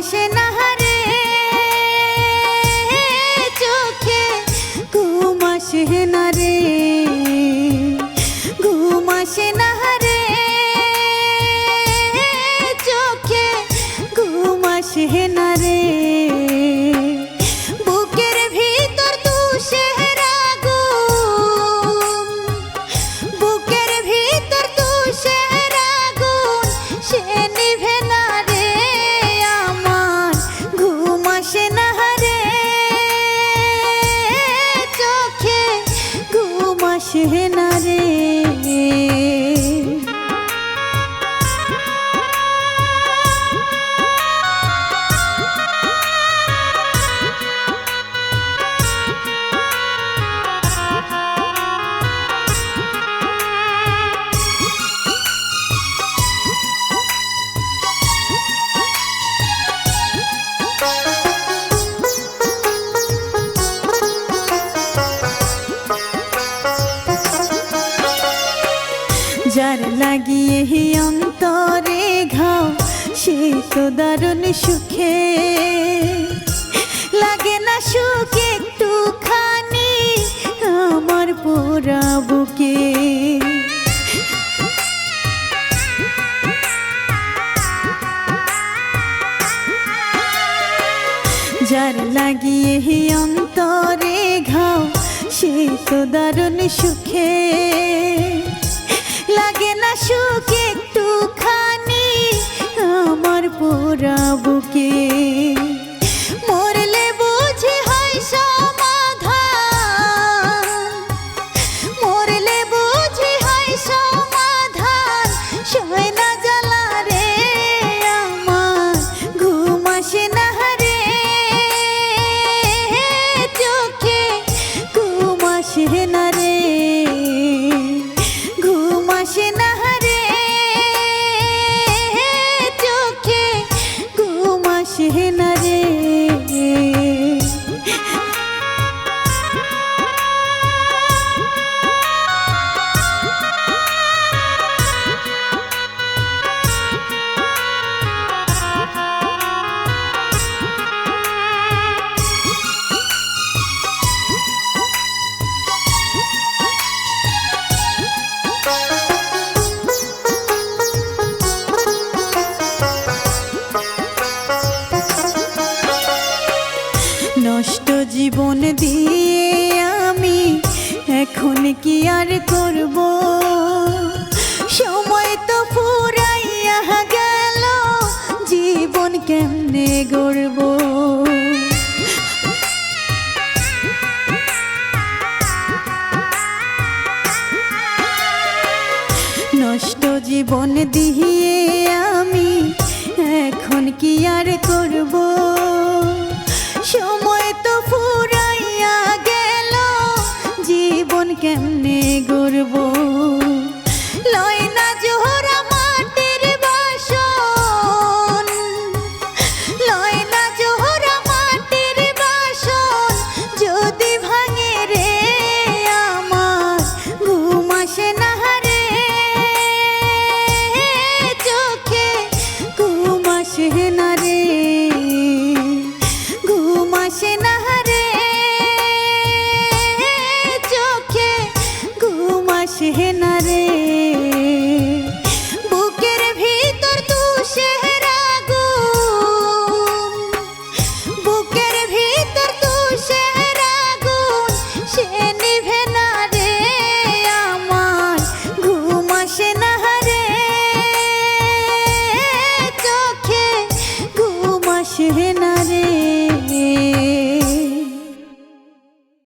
আসে না রে চোখে, ঘুম আসে না রে, ঘুম আসে না রে চোখে, ঘুম আসে না রে। বুকের ভিতর তুষের আগুন, বুকের ভিতর তুষের আগুন, সে নিভে না রে আমার, ঘুম আসে না রে চোখে, ঘুম আসে না রে। যার লাগিয়ে অন্তরে ঘাও, সে তো দারুণ সুখে, লাগে না সুখ একটুখানি আমার পোড়া বুকে। যার লাগিয়ে অন্তরে ঘাও, সে তো দারুণ সুখে, লাগে না সুখ একটুখানি আমার পোড়া বুকে। মরলে বুঝি হয় সমাধান, মরলে বুঝি হয় সমাধান, সয় না জ্বালা রে আমার, ঘুম আসে না রে চোখে, ঘুম আসে না রে, ঘুম আসে না রে চোখে, ঘুম আসে না রে। নষ্ট জীবন দিয়ে আমি এখন কি আর করব, সময় তো ফুরাইয়া গেল, জীবন কেমনে গড়ব। নষ্ট জীবন দিয়ে আমি এখন কি আর করব, সময় তো ফুরাইয়া গেল, জীবন কেমনে